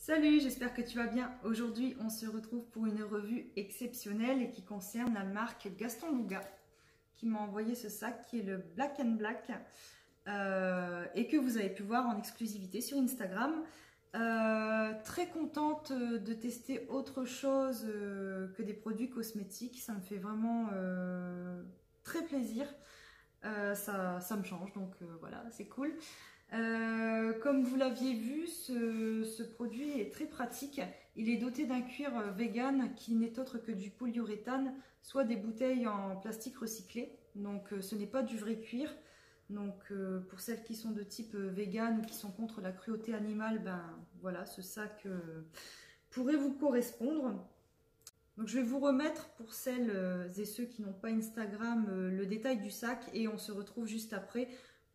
Salut, j'espère que tu vas bien. Aujourd'hui, on se retrouve pour une revue exceptionnelle et qui concerne la marque Gaston Louga qui m'a envoyé ce sac qui est le Black and Black et que vous avez pu voir en exclusivité sur Instagram. Très contente de tester autre chose que des produits cosmétiques. Ça me fait vraiment très plaisir. Ça me change, donc voilà, c'est cool. Comme vous l'aviez vu, ce produit est très pratique. Il est doté d'un cuir vegan qui n'est autre que du polyuréthane, soit des bouteilles en plastique recyclé. Donc ce n'est pas du vrai cuir. Donc pour celles qui sont de type vegan ou qui sont contre la cruauté animale, ben voilà, ce sac pourrait vous correspondre. Donc je vais vous remettre pour celles et ceux qui n'ont pas Instagram le détail du sac et on se retrouve juste après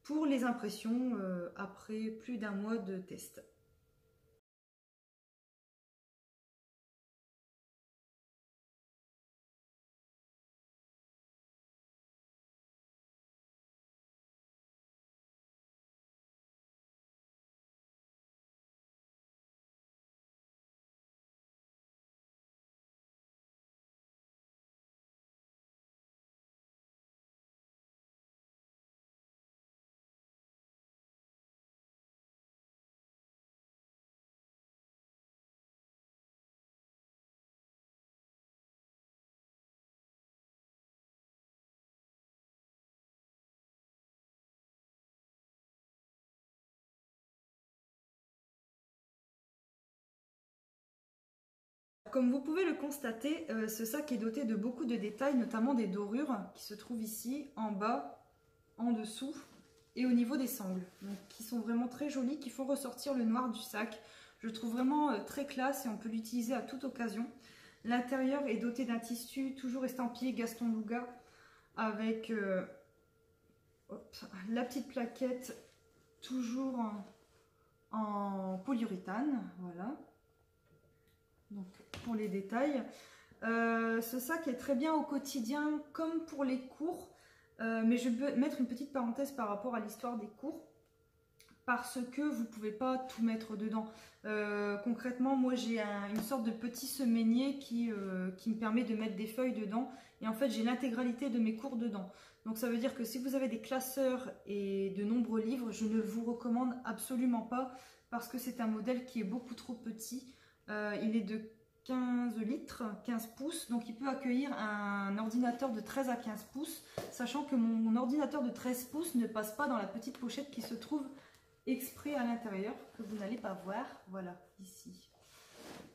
pour les impressions après plus d'un mois de test. Comme vous pouvez le constater, ce sac est doté de beaucoup de détails, notamment des dorures qui se trouvent ici, en bas, en dessous et au niveau des sangles. Donc, qui sont vraiment très jolies, qui font ressortir le noir du sac. Je le trouve vraiment très classe et on peut l'utiliser à toute occasion. L'intérieur est doté d'un tissu toujours estampillé Gaston Louga avec la petite plaquette toujours en polyuréthane, voilà. Donc pour les détails, ce sac est très bien au quotidien comme pour les cours, mais je vais mettre une petite parenthèse par rapport à l'histoire des cours parce que vous ne pouvez pas tout mettre dedans. Concrètement, moi j'ai une sorte de petit semainier qui me permet de mettre des feuilles dedans et en fait j'ai l'intégralité de mes cours dedans. Donc ça veut dire que si vous avez des classeurs et de nombreux livres, je ne vous recommande absolument pas parce que c'est un modèle qui est beaucoup trop petit. Il est de 15 litres, 15 pouces, donc il peut accueillir un ordinateur de 13 à 15 pouces, sachant que mon ordinateur de 13 pouces ne passe pas dans la petite pochette qui se trouve exprès à l'intérieur, que vous n'allez pas voir, voilà, ici.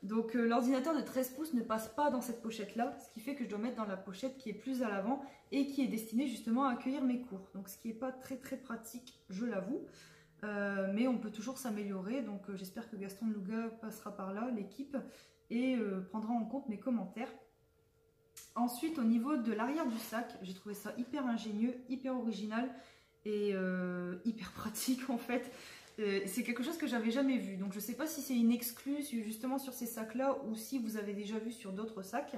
Donc l'ordinateur de 13 pouces ne passe pas dans cette pochette-là, ce qui fait que je dois mettre dans la pochette qui est plus à l'avant et qui est destinée justement à accueillir mes cours. Donc ce qui n'est pas très pratique, je l'avoue. Mais on peut toujours s'améliorer, donc j'espère que Gaston Louga passera par là, l'équipe, et prendra en compte mes commentaires. Ensuite, au niveau de l'arrière du sac, j'ai trouvé ça hyper ingénieux, hyper original et hyper pratique en fait. C'est quelque chose que j'avais jamais vu, donc je ne sais pas si c'est une exclue justement sur ces sacs-là ou si vous avez déjà vu sur d'autres sacs,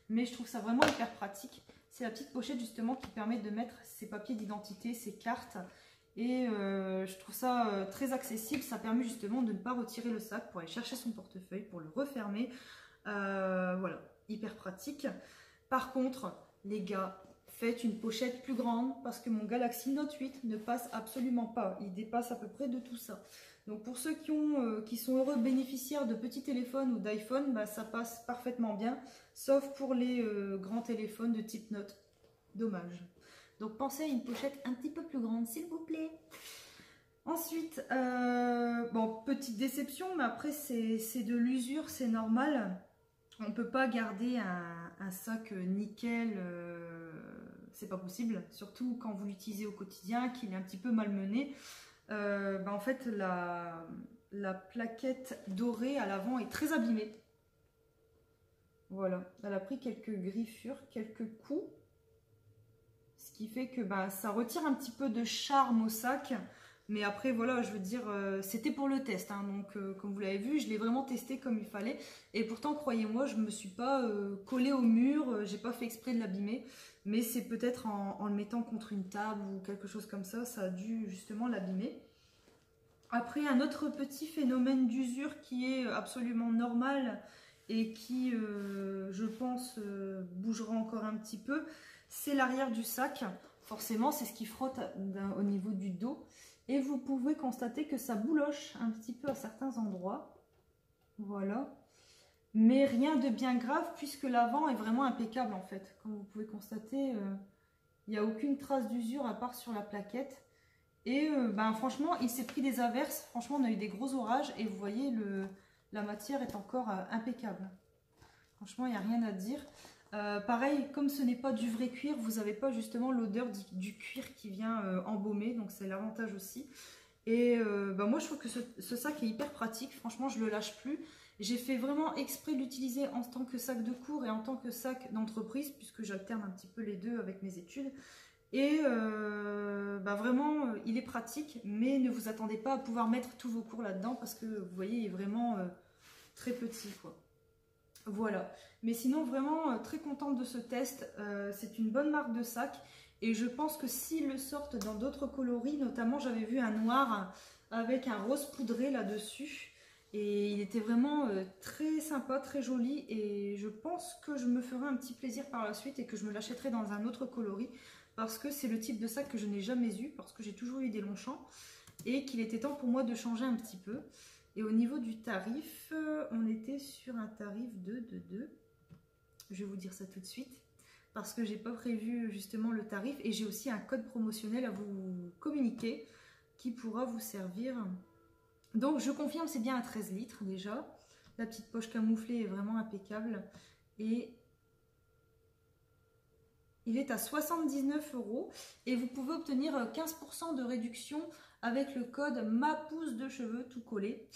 mais je trouve ça vraiment hyper pratique. C'est la petite pochette justement qui permet de mettre ses papiers d'identité, ses cartes. Et je trouve ça très accessible, ça permet justement de ne pas retirer le sac pour aller chercher son portefeuille, pour le refermer. Voilà, hyper pratique. Par contre, les gars, faites une pochette plus grande parce que mon Galaxy Note 8 ne passe absolument pas. Il dépasse à peu près de tout ça. Donc pour ceux qui sont heureux bénéficiaires de petits téléphones ou d'iPhone, bah, ça passe parfaitement bien, sauf pour les grands téléphones de type Note. Dommage. Donc pensez à une pochette un petit peu plus grande, s'il vous plaît. Ensuite, bon, petite déception, mais après c'est de l'usure, c'est normal. On ne peut pas garder un sac nickel, c'est pas possible. Surtout quand vous l'utilisez au quotidien, qu'il est un petit peu malmené. En fait, la plaquette dorée à l'avant est très abîmée. Voilà, elle a pris quelques griffures, quelques coups. Ce qui fait que ça retire un petit peu de charme au sac. Mais après, voilà, je veux dire, c'était pour le test. Hein, donc, comme vous l'avez vu, je l'ai vraiment testé comme il fallait. Et pourtant, croyez-moi, je ne me suis pas collée au mur. J'ai pas fait exprès de l'abîmer. Mais c'est peut-être en le mettant contre une table ou quelque chose comme ça, ça a dû justement l'abîmer. Après, un autre petit phénomène d'usure qui est absolument normal et qui, je pense, bougera encore un petit peu, c'est l'arrière du sac. Forcément, c'est ce qui frotte au niveau du dos. Et vous pouvez constater que ça bouloche un petit peu à certains endroits. Voilà. Mais rien de bien grave puisque l'avant est vraiment impeccable en fait. Comme vous pouvez constater, il n'y a aucune trace d'usure à part sur la plaquette. Et ben, franchement, il s'est pris des averses. Franchement, on a eu des gros orages et vous voyez, la matière est encore impeccable. Franchement, il n'y a rien à dire. Pareil, comme ce n'est pas du vrai cuir, vous n'avez pas justement l'odeur du cuir qui vient embaumer. Donc, c'est l'avantage aussi. Et ben, moi, je trouve que ce sac est hyper pratique. Franchement, je ne le lâche plus. J'ai fait vraiment exprès de l'utiliser en tant que sac de cours et en tant que sac d'entreprise, puisque j'alterne un petit peu les deux avec mes études. Et bah vraiment, il est pratique, mais ne vous attendez pas à pouvoir mettre tous vos cours là-dedans parce que vous voyez, il est vraiment très petit, quoi. Voilà. Mais sinon, vraiment très contente de ce test. C'est une bonne marque de sac. Et je pense que s'ils le sortent dans d'autres coloris, notamment j'avais vu un noir avec un rose poudré là-dessus. Et il était vraiment très sympa, très joli. Et je pense que je me ferai un petit plaisir par la suite et que je me l'achèterai dans un autre coloris. Parce que c'est le type de sac que je n'ai jamais eu, parce que j'ai toujours eu des Longchamp. Et qu'il était temps pour moi de changer un petit peu. Et au niveau du tarif, on était sur un tarif de... Je vais vous dire ça tout de suite. Parce que j'ai pas prévu justement le tarif. Et j'ai aussi un code promotionnel à vous communiquer qui pourra vous servir. Donc je confirme, c'est bien à 13 litres déjà. La petite poche camouflée est vraiment impeccable. Et il est à 79 € et vous pouvez obtenir 15% de réduction avec le code ma pousse de cheveux tout collé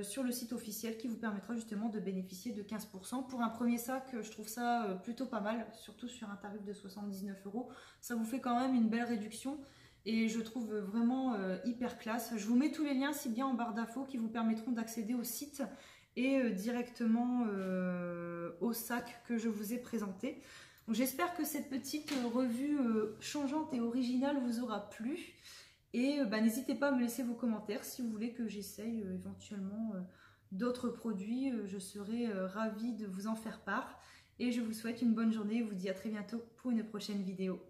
sur le site officiel qui vous permettra justement de bénéficier de 15%. Pour un premier sac, je trouve ça plutôt pas mal, surtout sur un tarif de 79 €. Ça vous fait quand même une belle réduction et je trouve vraiment hyper classe. Je vous mets tous les liens si bien en barre d'infos qui vous permettront d'accéder au site et directement au sac que je vous ai présenté. J'espère que cette petite revue changeante et originale vous aura plu. Et n'hésitez pas à me laisser vos commentaires si vous voulez que j'essaye éventuellement d'autres produits. Je serai ravie de vous en faire part. Et je vous souhaite une bonne journée et vous dis à très bientôt pour une prochaine vidéo.